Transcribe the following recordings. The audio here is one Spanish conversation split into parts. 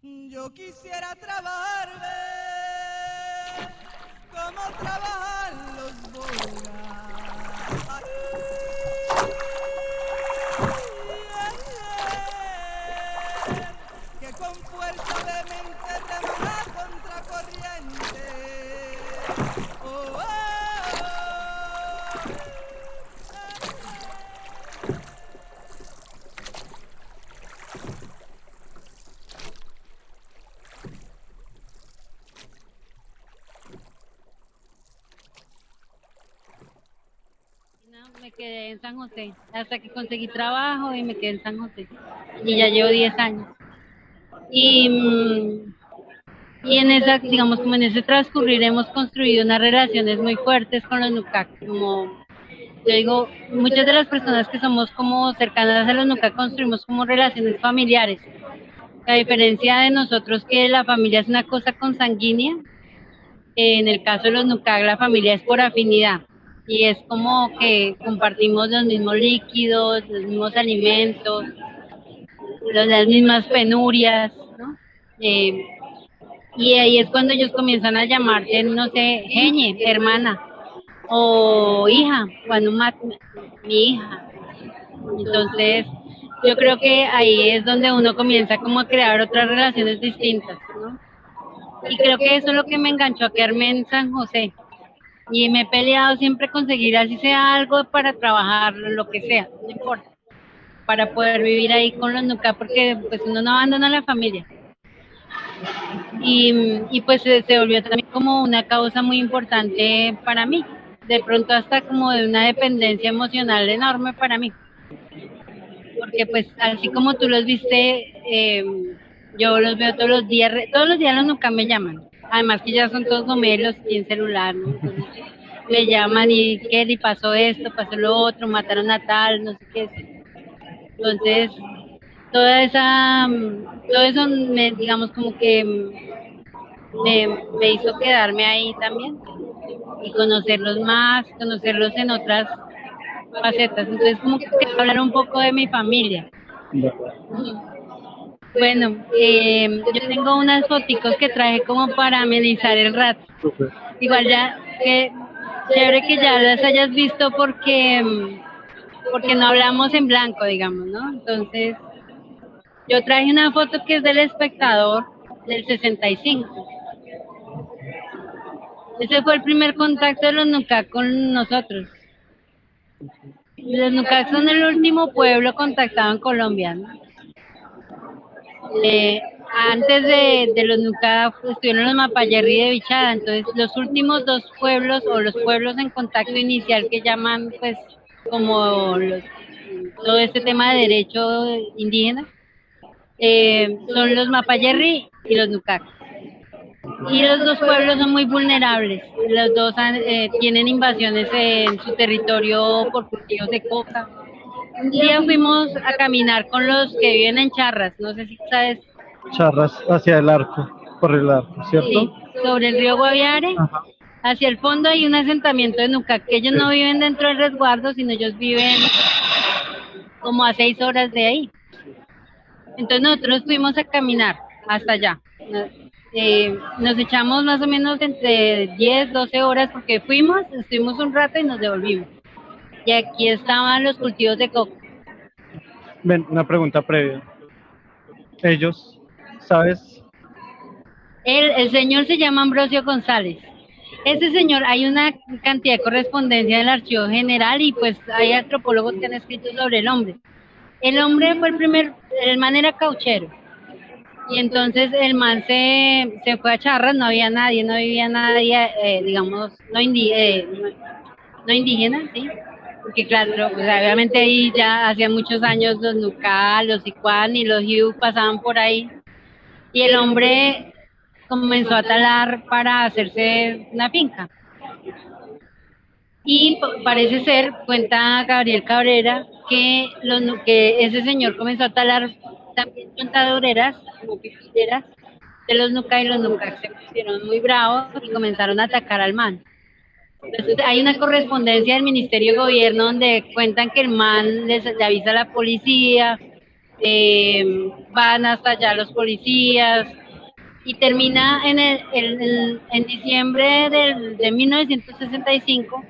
Yo quisiera trabajar, ve, como trabajan los bogas. Que con fuerza de mente remar contra corriente. Oh, oh, No, me quedé en San José hasta que conseguí trabajo y me quedé en San José. Y ya llevo 10 años. Y, y en esa, digamos, como en ese transcurrir hemos construido unas relaciones muy fuertes con los Nucac. Como yo digo, muchas de las personas que somos como cercanas a los Nucac construimos como relaciones familiares. A diferencia de nosotros que la familia es una cosa consanguínea, en el caso de los Nucac la familia es por afinidad y es como que compartimos los mismos líquidos, los mismos alimentos, las mismas penurias, ¿no? Eh, y ahí es cuando ellos comienzan a llamarte, no sé, Geñe, hermana, o hija, cuando mi hija. Entonces, yo creo que ahí es donde uno comienza como a crear otras relaciones distintas, ¿no? Y creo que eso es lo que me enganchó a quedarme en San José. Y me he peleado siempre conseguir así sea algo para trabajar, lo que sea, no importa, para poder vivir ahí con los Nuca, porque pues uno no abandona la familia. Y pues se volvió también como una causa muy importante para mí, de pronto hasta como de una dependencia emocional enorme para mí, porque pues así como tú los viste, yo los veo todos los días los Nuca me llaman, además que ya son todos gomelos y en celular, ¿no? Entonces, me llaman y qué le pasó esto, pasó lo otro, mataron a tal, no sé qué. Entonces, toda esa, todo eso me, digamos como que me hizo quedarme ahí también y conocerlos más, conocerlos en otras facetas. Entonces, como que quería hablar un poco de mi familia. Bueno, yo tengo unas foticos que traje como para amenizar el rato. Súper. Igual ya, que chévere que ya las hayas visto porque porque no hablamos en blanco, digamos, ¿no? Entonces, yo traje una foto que es del espectador del 65. Ese fue el primer contacto de los Nucac con nosotros. Los Nucac son el último pueblo contactado en Colombia, ¿no? Eh, Antes de los Nucac estuvieron los Mapayerri de Bichada, entonces los últimos dos pueblos o los pueblos en contacto inicial que llaman pues como todo este tema de derecho indígena, son los Mapayerri y los Nucac. Y los dos pueblos son muy vulnerables. Los dos tienen invasiones en su territorio por cultivos de coca. Un día fuimos a caminar con los que viven en Charras, no sé si sabes, Charras hacia el arco, por el arco, ¿cierto? sí, sobre el río Guaviare. Ajá. Hacia el fondo hay un asentamiento de Nucac, que ellos Sí. no viven dentro del resguardo, sino ellos viven como a 6 horas de ahí. Entonces nosotros fuimos a caminar hasta allá. Nos echamos más o menos entre 10, 12 horas porque estuvimos un rato y nos devolvimos. Y aquí estaban los cultivos de coco. Ven, una pregunta previa. Ellos, ¿sabes? El señor se llama Ambrosio González. Ese señor, hay una cantidad de correspondencia del Archivo General y pues hay antropólogos que han escrito sobre el hombre. El hombre fue el man era cauchero. Y entonces el man se fue a Charras, no había nadie, no vivía nadie, digamos, no indígena, ¿sí? Porque claro, pues, obviamente ahí ya hacía muchos años los Nucal, los Icuan y los Hiu pasaban por ahí. Y el hombre comenzó a talar para hacerse una finca. Y parece ser, cuenta Gabriel Cabrera, que ese señor comenzó a talar también plantadoreras, como pipiteras, de los Nuca y los Nuca se pusieron muy bravos y comenzaron a atacar al man. Entonces hay una correspondencia del Ministerio de Gobierno donde cuentan que el man le avisa a la policía van hasta allá los policías y termina en diciembre de 1965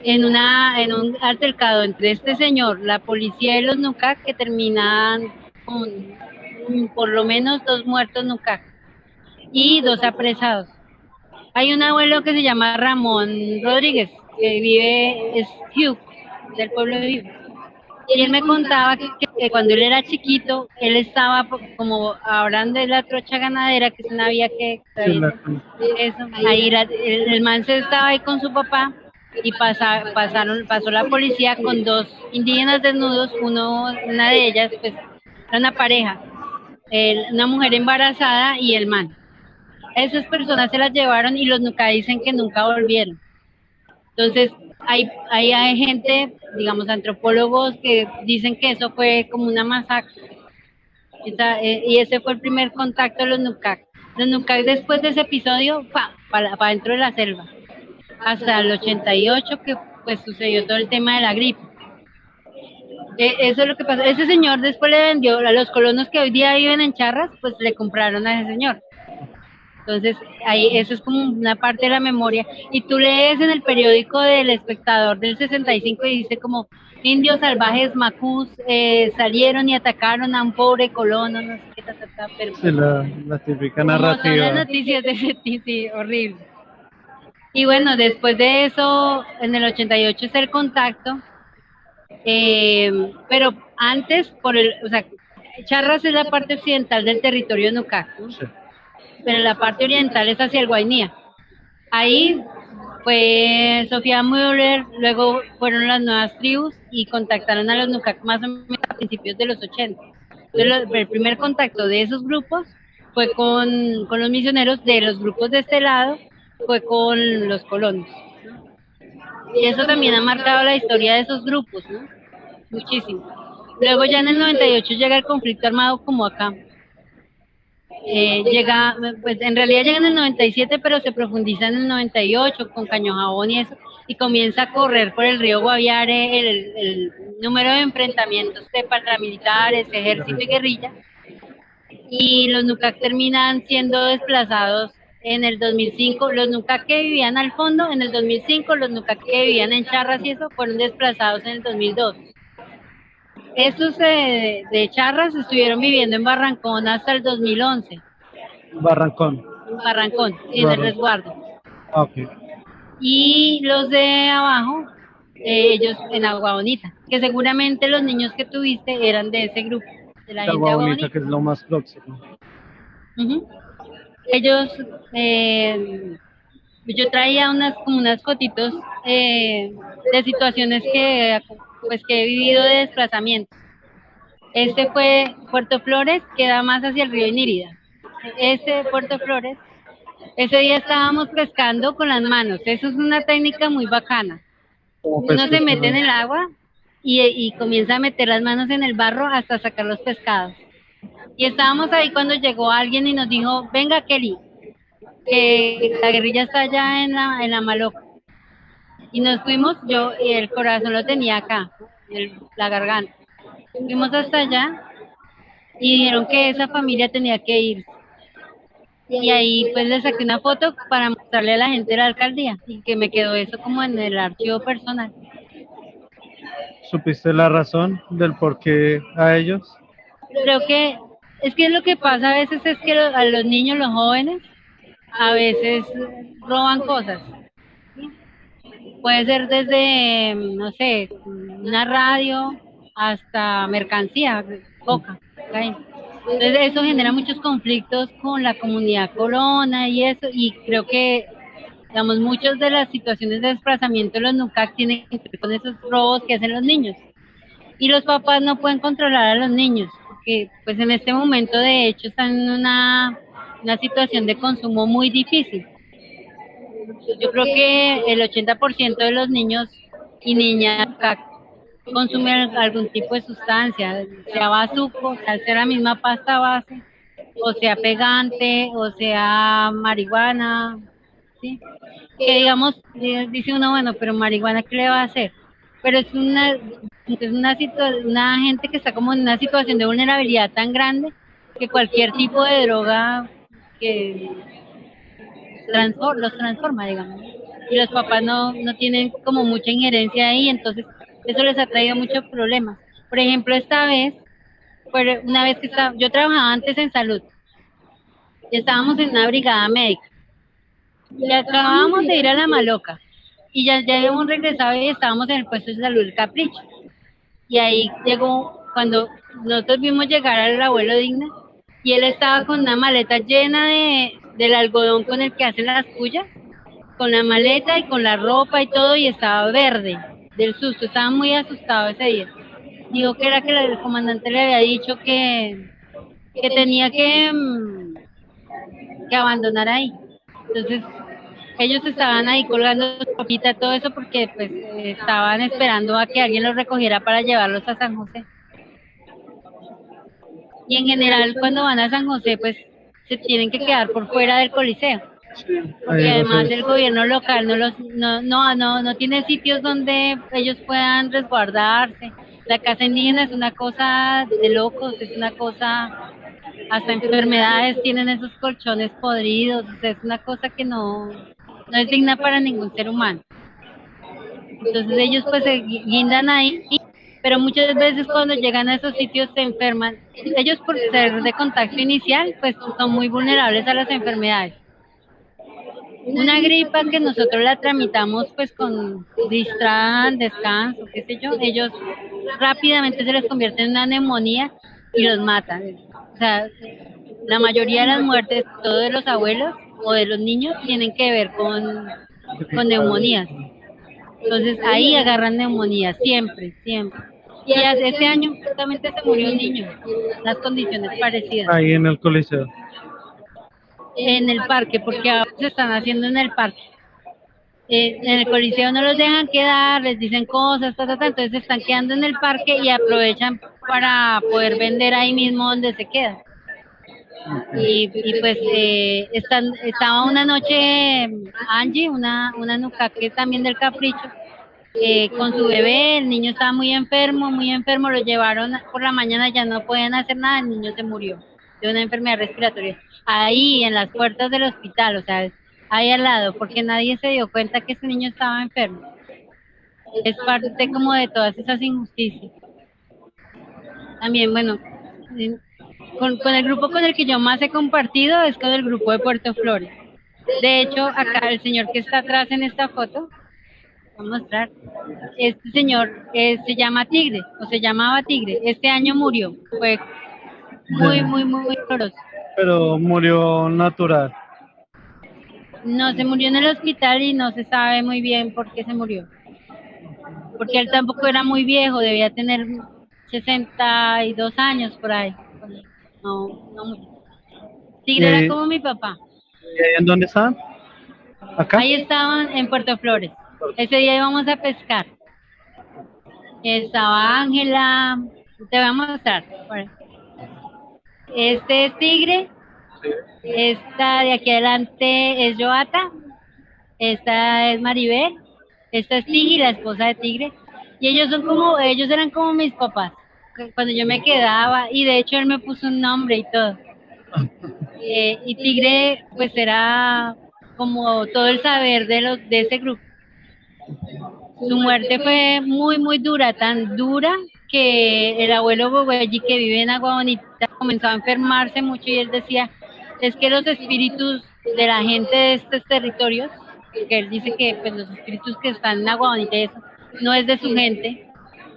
en un altercado entre este señor, la policía y los Nucac, que terminan con por lo menos 2 muertos Nucac y 2 apresados. Hay un abuelo que se llama Ramón Rodríguez, que es Hugh, del pueblo de Hugh. Y él me contaba que cuando él era chiquito, él estaba como hablando de la trocha ganadera, que es una vía que Sí, eso, ahí el man se estaba ahí con su papá y pasó la policía con 2 indígenas desnudos, una de ellas, pues, era una pareja, una mujer embarazada y el man. Esas personas se las llevaron y los Nuca dicen que nunca volvieron. Entonces, hay gente, digamos, antropólogos que dicen que eso fue como una masacre. Y ese fue el primer contacto de los Nucac. Los Nucac después de ese episodio, para dentro de la selva. Hasta el 88 que pues sucedió todo el tema de la gripe. Eso es lo que pasó. Ese señor después le vendió a los colonos que hoy día viven en Charras, pues le compraron a ese señor. Entonces, ahí eso es como una parte de la memoria. Y tú lees en el periódico del Espectador del 65 y dice como indios salvajes macús salieron y atacaron a un pobre colono, no sé qué, pero sí, la típica como son las narrativa. noticias de ese tipo, sí, horrible. Y bueno, después de eso, en el 88 es el contacto, pero antes, o sea, Charras es la parte occidental del territorio Nucac, ¿no? Sí. Pero la parte oriental es hacia el Guainía. Ahí fue Sofía Müller, luego fueron las nuevas tribus y contactaron a los Nucac más o menos a principios de los 80. Entonces, el primer contacto de esos grupos fue con los misioneros de los grupos de este lado, fue con los colonos. Y eso también ha marcado la historia de esos grupos, ¿no? Muchísimo. Luego ya en el 98 llega el conflicto armado como acá. Pues en realidad llega en el 97, pero se profundiza en el 98 con Caño Jabón y eso, y comienza a correr por el río Guaviare el número de enfrentamientos de paramilitares, ejército y guerrilla, y los Nucac terminan siendo desplazados en el 2005. Los Nucac que vivían al fondo en el 2005, los Nucac que vivían en Charras y eso fueron desplazados en el 2002. Estos de Charras estuvieron viviendo en Barrancón hasta el 2011. Barrancón. Barrancón, sí, en el resguardo. Ok. Y los de abajo, ellos en Agua Bonita, que seguramente los niños que tuviste eran de ese grupo, de la gente de Agua Bonita. Que es lo más próximo. Ellos, yo traía como unas fotitos de situaciones que he vivido de desplazamiento. Este fue Puerto Flores, queda más hacia el río Inírida. Puerto Flores, ese día estábamos pescando con las manos. Eso es una técnica muy bacana. Uno se mete en el agua y comienza a meter las manos en el barro hasta sacar los pescados. Y estábamos ahí cuando llegó alguien y nos dijo, venga Kelly, que la guerrilla está allá en la Maloca. Y nos fuimos, yo y el corazón lo tenía acá, la garganta. Fuimos hasta allá y dijeron que esa familia tenía que ir. Y ahí pues le saqué una foto para mostrarle a la gente de la alcaldía y que me quedó eso como en el archivo personal. ¿Supiste la razón del por qué a ellos? Creo que es que lo que pasa a veces es que a los niños, los jóvenes, a veces roban cosas. Puede ser desde, no sé, una radio hasta mercancía, coca. Entonces eso genera muchos conflictos con la comunidad colona y eso, y creo que, digamos, muchas de las situaciones de desplazamiento de los Nucac tienen que ver con esos robos que hacen los niños. Y los papás no pueden controlar a los niños, porque pues en este momento de hecho están en una situación de consumo muy difícil. Yo creo que el 80% de los niños y niñas consumen algún tipo de sustancia, sea bazuco, sea la misma pasta base, o sea pegante, o sea marihuana, ¿sí? Que digamos, dice uno, bueno, pero marihuana, ¿qué le va a hacer? Pero es Entonces una gente que está como en una situación de vulnerabilidad tan grande que cualquier tipo de droga que los transforma, digamos. Y los papás no tienen como mucha injerencia ahí, entonces eso les ha traído muchos problemas. Por ejemplo, esta vez, fue una vez que yo trabajaba antes en salud, y estábamos en una brigada médica, y acabábamos de ir a La Maloca, y ya habíamos regresado y estábamos en el puesto de salud El Capricho. Y ahí llegó, cuando nosotros vimos llegar al abuelo Digna, y él estaba con una maleta llena del algodón con el que hacen las pullas, con la maleta y con la ropa y todo, y estaba verde del susto, estaba muy asustado ese día. Dijo que era que el comandante le había dicho que tenía que abandonar ahí. Entonces, ellos estaban ahí colgando su ropita, todo eso, porque pues estaban esperando a que alguien los recogiera para llevarlos a San José. Y en general, cuando van a San José, pues se tienen que quedar por fuera del Coliseo. Sí, Porque ahí además los el gobierno local no tiene sitios donde ellos puedan resguardarse. La casa indígena es una cosa de locos, es una cosa, hasta enfermedades tienen esos colchones podridos, o sea, es una cosa que no es digna para ningún ser humano. Entonces ellos pues se guindan ahí, pero muchas veces cuando llegan a esos sitios se enferman. Ellos por ser de contacto inicial pues son muy vulnerables a las enfermedades. Una gripa que nosotros la tramitamos pues con Distran, descanso, qué sé yo, ellos rápidamente se les convierte en una neumonía y los matan. O sea, la mayoría de las muertes, todos de los abuelos o de los niños, tienen que ver con neumonías. Entonces ahí agarran neumonía, siempre, siempre. Y este año justamente se murió un niño, las condiciones parecidas, ahí en el Coliseo. en el parque, porque ahora se están haciendo en el parque. En el Coliseo no los dejan quedar, les dicen cosas, entonces se están quedando en el parque y aprovechan para poder vender ahí mismo donde se quedan. Y pues estaba una noche Angie, una nuca que es también del Capricho, con su bebé, el niño estaba muy enfermo, lo llevaron por la mañana, ya no podían hacer nada, el niño se murió de una enfermedad respiratoria, ahí en las puertas del hospital, o sea, ahí al lado, porque nadie se dio cuenta que ese niño estaba enfermo. Es parte como de todas esas injusticias. También, bueno, con el grupo con el que yo más he compartido es con el grupo de Puerto Flores. De hecho, acá el señor que está atrás en esta foto, voy a mostrar. Este señor se llama Tigre, o se llamaba Tigre. Este año murió. Fue muy doloroso. Pero murió natural. No, se murió en el hospital y no se sabe muy bien por qué se murió. Porque él tampoco era muy viejo, debía tener 62 años por ahí. No mucho. ¿Y Tigre era ahí, como mi papá. y ahí en dónde están? ¿Acá? Ahí estaban en Puerto Flores. Ese día íbamos a pescar. Estaba Ángela, te voy a mostrar. Este es Tigre, esta de aquí adelante es Joata, esta es Maribel, esta es Tigre, la esposa de Tigre, y ellos eran como mis papás, cuando yo me quedaba, y de hecho él me puso un nombre y todo. Y Tigre, pues era como todo el saber de ese grupo. Su muerte fue muy dura, tan dura que el abuelo Gogolli, que vive en Agua Bonita, comenzó a enfermarse mucho y él decía, es que los espíritus de la gente de estos territorios, que él dice que pues, los espíritus que están en Agua Bonita y eso, no es de su gente,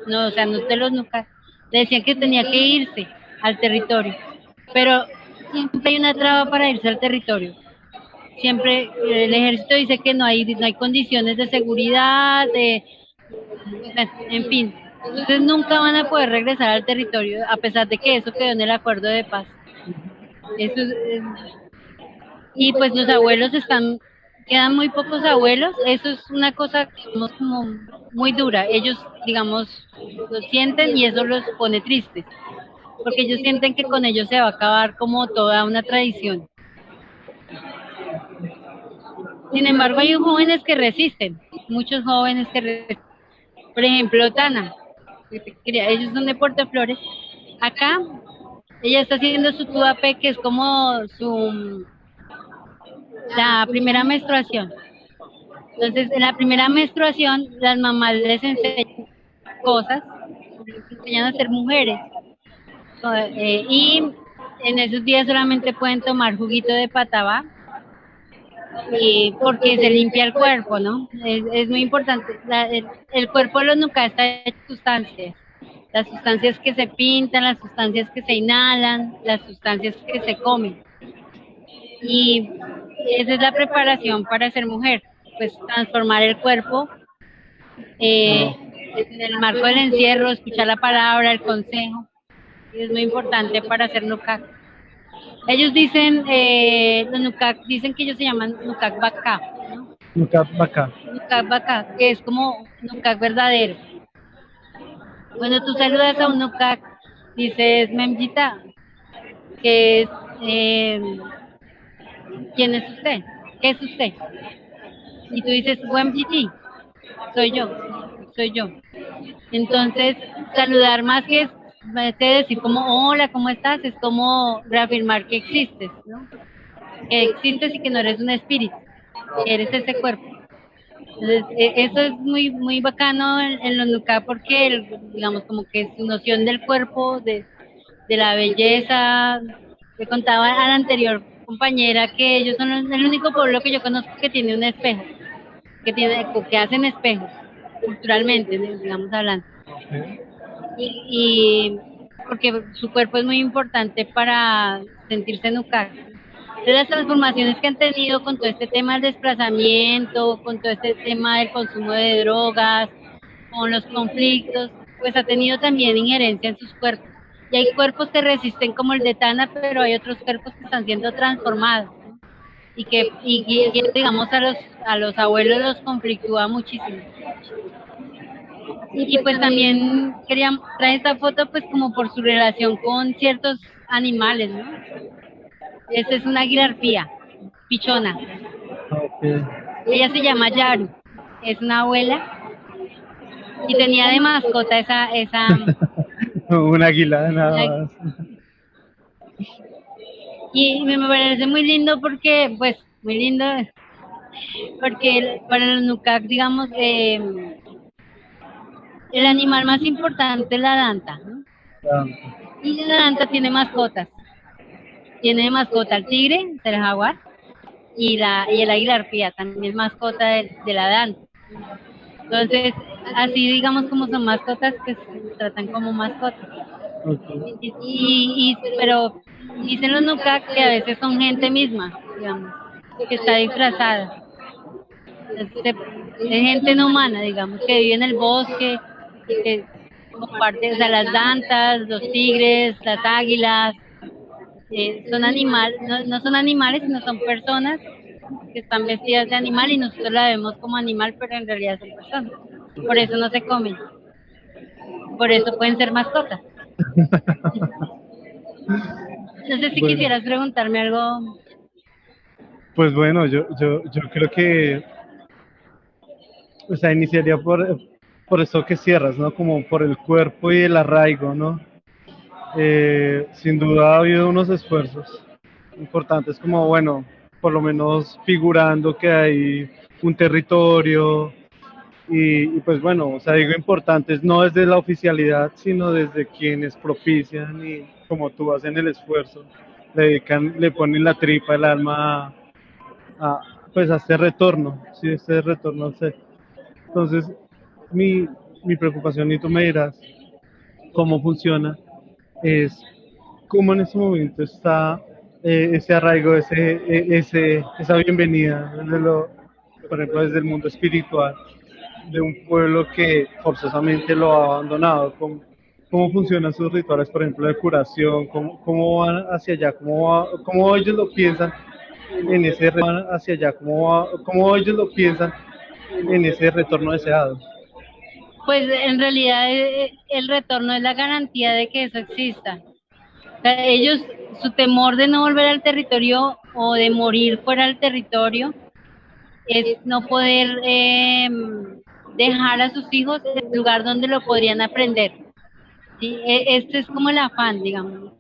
no, o sea, no es de los nucas, le decían que tenía que irse al territorio, pero siempre hay una traba para irse al territorio. Siempre el ejército dice que no hay condiciones de seguridad, en fin. Entonces nunca van a poder regresar al territorio, a pesar de que eso quedó en el acuerdo de paz. Eso y pues los abuelos quedan muy pocos abuelos, eso es una cosa, digamos, como muy dura. Ellos, digamos, lo sienten y eso los pone tristes, porque ellos sienten que con ellos se va a acabar como toda una tradición. Sin embargo, hay jóvenes que resisten, muchos jóvenes que resisten. Por ejemplo, Tana. Ellos son de Puerto Flores. Acá ella está haciendo su tuape, que es como la primera menstruación. Entonces, en la primera menstruación, las mamás les enseñan cosas, les enseñan a ser mujeres. Y en esos días solamente pueden tomar juguito de pataba, y porque se limpia el cuerpo, ¿no? Es muy importante. El cuerpo de los nuca está hecho de sustancias. Las sustancias que se pintan, las sustancias que se inhalan, las sustancias que se comen. Y esa es la preparación para ser mujer, pues transformar el cuerpo en el marco del encierro, escuchar la palabra, el consejo. Y es muy importante para hacer nukak. Ellos dicen, los nukak, dicen que ellos se llaman nukak baka, ¿no? Nunca acá. Nukak baka, que es como nukak verdadero. Cuando tú saludas a un nukak, dices memjita, que es, ¿quién es usted? ¿Qué es usted? Y tú dices, Wemjiti, soy yo, soy yo. Entonces, saludar más que decir como hola, ¿cómo estás? Es como reafirmar que existes, ¿no? Que existes y que no eres un espíritu, que eres ese cuerpo. Entonces, eso es muy bacano en los Nuká, porque digamos como que su noción del cuerpo, de la belleza. Le contaba a la anterior compañera que ellos son el único pueblo que yo conozco que tiene un espejo, que hacen espejos, culturalmente, digamos hablando. Y porque su cuerpo es muy importante para sentirse nucar. De las transformaciones que han tenido con todo este tema del desplazamiento, con todo este tema del consumo de drogas, con los conflictos, pues ha tenido también injerencia en sus cuerpos. Y hay cuerpos que resisten como el de Tana, pero hay otros cuerpos que están siendo transformados, ¿no? Y digamos a los abuelos los conflictúa muchísimo. Y pues también quería traer esta foto pues como por su relación con ciertos animales, ¿no? Esta es una águila arpía, pichona. Okay. Ella se llama Yaru, es una abuela y tenía de mascota esa Un águila, nada más. y me parece muy lindo porque, pues, muy lindo, porque para los Nukak, digamos, el animal más importante es la danta, ¿no? Y la danta tiene mascotas. Tiene de mascota al tigre, el jaguar, y el águila arpía, también es mascota de la danta. Entonces, así digamos como son mascotas, pues se tratan como mascotas. Okay. Pero dicen los Nukak que a veces son gente misma, digamos, que está disfrazada. Es gente no humana, digamos, que vive en el bosque, que comparte, o sea, las dantas, los tigres, las águilas, son animales, no son animales, sino son personas que están vestidas de animal y nosotros la vemos como animal, pero en realidad son personas. Por eso no se comen. Por eso pueden ser mascotas. No sé si Bueno. quisieras preguntarme algo. Pues bueno, yo creo que, o sea, iniciaría por eso que cierras, ¿no? Como por el cuerpo y el arraigo, ¿no? Sin duda ha habido unos esfuerzos importantes, como, bueno, por lo menos figurando que hay un territorio y pues bueno, o sea, digo importantes no desde la oficialidad, sino desde quienes propician y como tú hacen el esfuerzo, le ponen la tripa, el alma a, pues a este retorno, sí, este retorno al ser. Entonces, mi preocupación, y tú me dirás cómo funciona, es cómo en este momento está ese arraigo, esa bienvenida, por ejemplo, desde el mundo espiritual, de un pueblo que forzosamente lo ha abandonado. ¿Cómo funcionan sus rituales, por ejemplo, de curación? ¿Cómo van hacia allá? ¿Cómo ellos lo piensan en ese retorno hacia allá? ¿Cómo ellos lo piensan en ese retorno deseado? Pues en realidad el retorno es la garantía de que eso exista. O sea, ellos, su temor de no volver al territorio o de morir fuera del territorio es no poder dejar a sus hijos en el lugar donde lo podrían aprender. ¿Sí? Este es como el afán, digamos.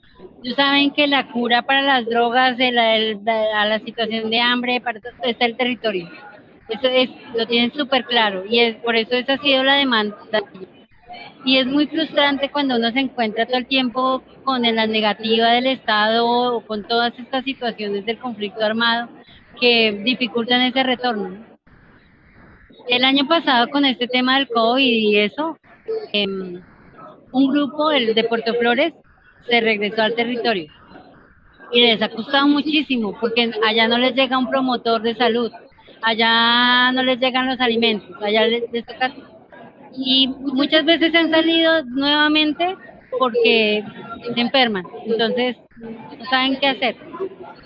Ellos saben que la cura para las drogas, a la situación de hambre, para todo, está el territorio. Eso es, lo tienen súper claro y es por eso esa ha sido la demanda. Y es muy frustrante cuando uno se encuentra todo el tiempo con la negativa del Estado o con todas estas situaciones del conflicto armado que dificultan ese retorno. El año pasado con este tema del COVID y eso, un grupo, el de Puerto Flores, se regresó al territorio y les ha costado muchísimo porque allá no les llega un promotor de salud, allá no les llegan los alimentos, allá les toca y muchas veces han salido nuevamente porque se enferman, entonces no saben qué hacer.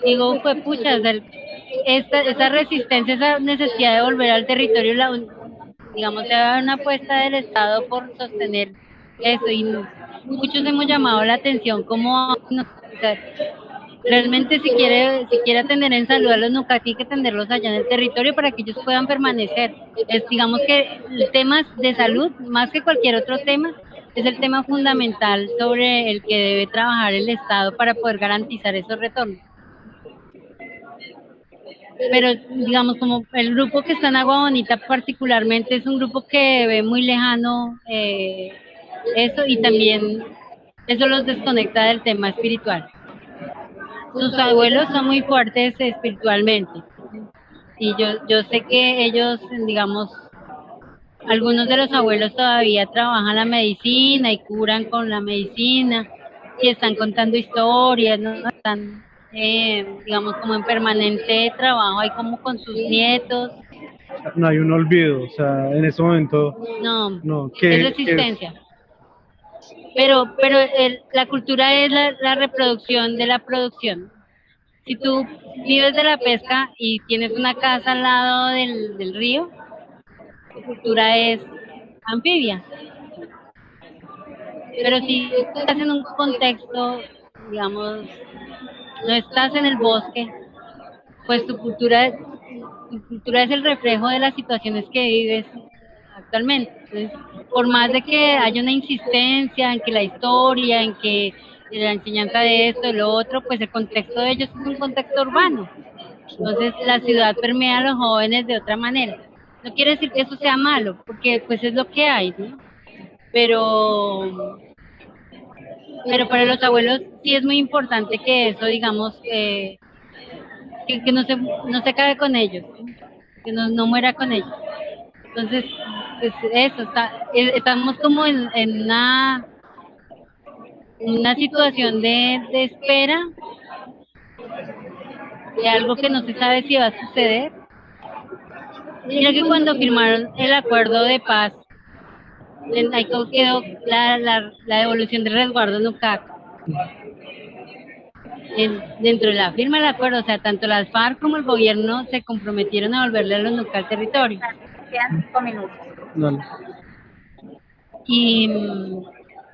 Digo, fue pucha, o sea, esa resistencia, esa necesidad de volver al territorio, digamos, debe haber una apuesta del Estado por sostener eso y muchos hemos llamado la atención como, no, o sea, realmente si quiere atender en salud a los Nucati, hay que atenderlos allá en el territorio para que ellos puedan permanecer. Digamos que el tema de salud, más que cualquier otro tema, es el tema fundamental sobre el que debe trabajar el Estado para poder garantizar esos retornos. Pero digamos como el grupo que está en Agua Bonita particularmente es un grupo que ve muy lejano eso y también eso los desconecta del tema espiritual. Sus abuelos son muy fuertes espiritualmente y yo sé que ellos, digamos, algunos de los abuelos todavía trabajan la medicina y curan con la medicina y están contando historias, ¿no? Están, digamos, como en permanente trabajo ahí como con sus nietos. No hay un olvido, o sea, en ese momento, No, no, es que es, resistencia. Pero la cultura es la reproducción de la producción. Si tú vives de la pesca y tienes una casa al lado del río, tu cultura es anfibia. Pero si estás en un contexto, digamos, no estás en el bosque, pues tu cultura es el reflejo de las situaciones que vives actualmente. Entonces, por más de que haya una insistencia en que la historia, en que la enseñanza de esto, de lo otro, pues el contexto de ellos es un contexto urbano. Entonces la ciudad permea a los jóvenes de otra manera. No quiere decir que eso sea malo, porque pues es lo que hay, ¿no? Pero, pero para los abuelos sí es muy importante que eso, digamos, que no se acabe con ellos, ¿sí? Que no muera con ellos. Entonces, pues eso, estamos como en una situación de espera de algo que no se sabe si va a suceder. Mira que cuando firmaron el acuerdo de paz, ahí quedó la devolución del resguardo NUCAC. Dentro de la firma del acuerdo, o sea, tanto las FARC como el gobierno se comprometieron a devolverle a los NUCAC al territorio. Quedan 5 minutos. no, Y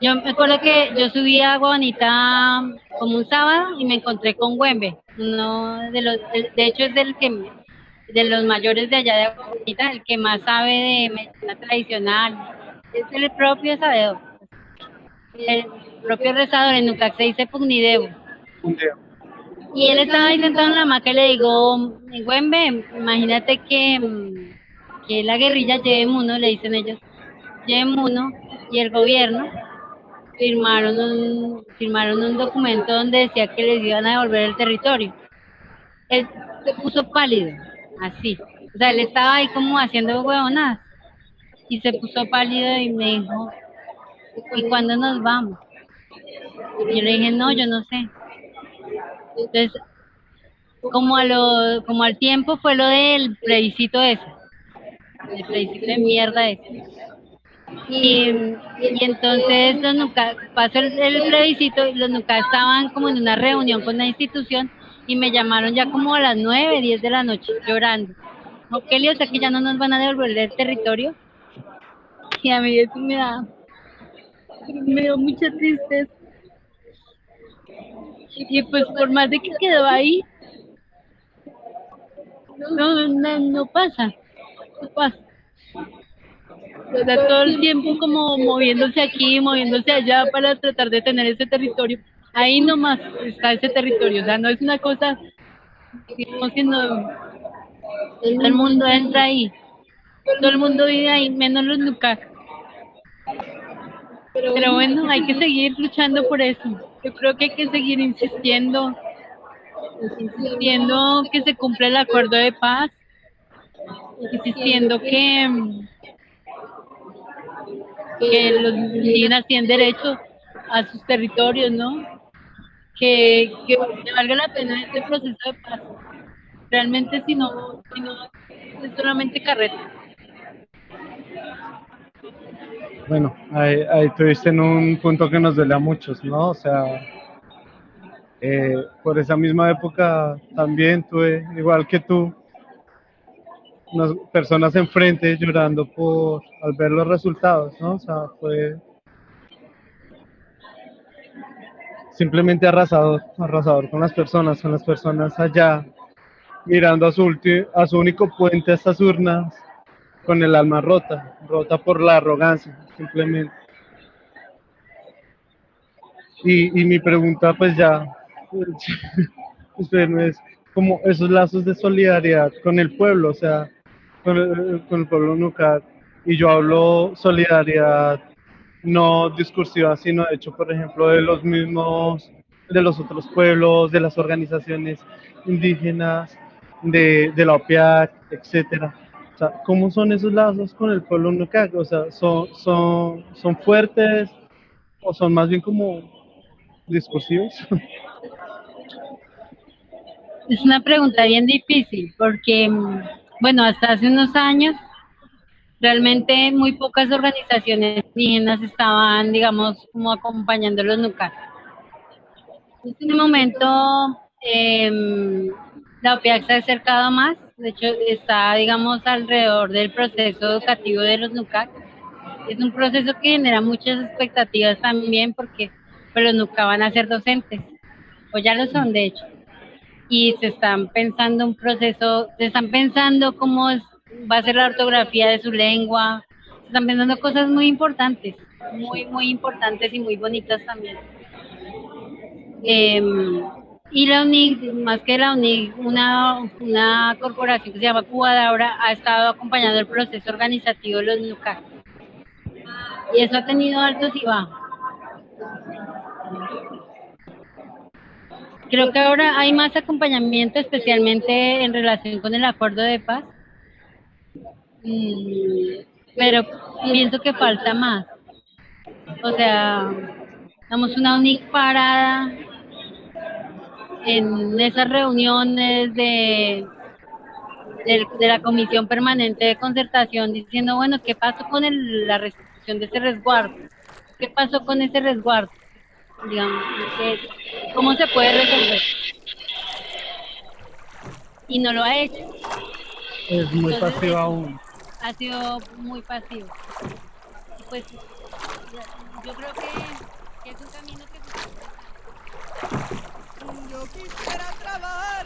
yo me acuerdo que yo subí a Agua Bonita como un sábado y me encontré con Güembe, uno de hecho es de los mayores de allá de Agua Bonita, el que más sabe de medicina tradicional, es el propio sabedor, el propio rezador. En Nucac se dice Pugnidevo. un día. Y él estaba ahí sentado en la hamaca y le digo, Güembe, imagínate que la guerrilla Yemuno, le dicen ellos, Yemuno y el gobierno firmaron un documento donde decía que les iban a devolver el territorio. Él se puso pálido, así. O sea, él estaba ahí como haciendo huevonadas y se puso pálido y me dijo, ¿y cuándo nos vamos? Y yo le dije, no, yo no sé. Entonces, como al tiempo fue lo del plebiscito ese, el plebiscito de mierda ese. Y entonces pasó el plebiscito y los NUCA estaban como en una reunión con la institución y me llamaron ya como a las 9, 10 de la noche llorando. No, Kelly, o sea que ya no nos van a devolver el territorio. Y a mí eso me dio mucha tristeza. Y pues por más de que quedó ahí, no pasa, no pasa. Está todo el tiempo como moviéndose aquí, moviéndose allá para tratar de tener ese territorio. Ahí nomás está ese territorio, o sea, no es una cosa, digamos que no, todo el mundo entra ahí, todo el mundo vive ahí, menos los Nucar. Pero bueno, hay que seguir luchando por eso. Yo creo que hay que seguir insistiendo que se cumpla el acuerdo de paz, insistiendo que los indígenas tienen derecho a sus territorios, ¿no? Que valga la pena este proceso de paz. Realmente si no es solamente carreta. Bueno, ahí tuviste en un punto que nos duele a muchos, ¿no? O sea, por esa misma época también tuve, igual que tú, unas personas enfrente llorando al ver los resultados, ¿no? O sea, fue simplemente arrasador, arrasador con las personas allá, mirando a su único puente, a estas urnas, con el alma rota, rota por la arrogancia, simplemente. Y mi pregunta, pues ya, esperen, es como esos lazos de solidaridad con el pueblo, o sea, con el pueblo Nucar. Y yo hablo solidaridad no discursiva, sino de hecho, por ejemplo, de los mismos, de los otros pueblos, de las organizaciones indígenas, de la OPIAC, etcétera. O sea, ¿cómo son esos lazos con el pueblo Nucar? O sea, ¿son fuertes o son más bien como discursivos? Es una pregunta bien difícil porque, bueno, hasta hace unos años realmente muy pocas organizaciones indígenas estaban, digamos, como acompañando a los Nucar. En este momento, la OPIAC se ha acercado más, de hecho está, digamos, alrededor del proceso educativo de los Nucar. Es un proceso que genera muchas expectativas también porque pues, los Nucar van a ser docentes, o ya lo son de hecho, y se están pensando un proceso, se están pensando va a ser la ortografía de su lengua, se están pensando cosas muy importantes, muy importantes y muy bonitas también. Y la UNIC, más que la UNIC, una corporación que se llama Cubadabra ha estado acompañando el proceso organizativo de los NUCAC. Y eso ha tenido altos y bajos. Creo que ahora hay más acompañamiento, especialmente en relación con el acuerdo de paz. Pero pienso que falta más. O sea, damos una UNIC parada en esas reuniones de la Comisión Permanente de Concertación diciendo, bueno, ¿qué pasó con la restitución de ese resguardo? ¿Qué pasó con ese resguardo? Digamos, ¿cómo se puede resolver? Y no lo ha hecho. Es muy Entonces, pasivo aún. ha sido muy pasivo. Pues yo creo que es un camino que se está empezando. Yo quisiera trabajar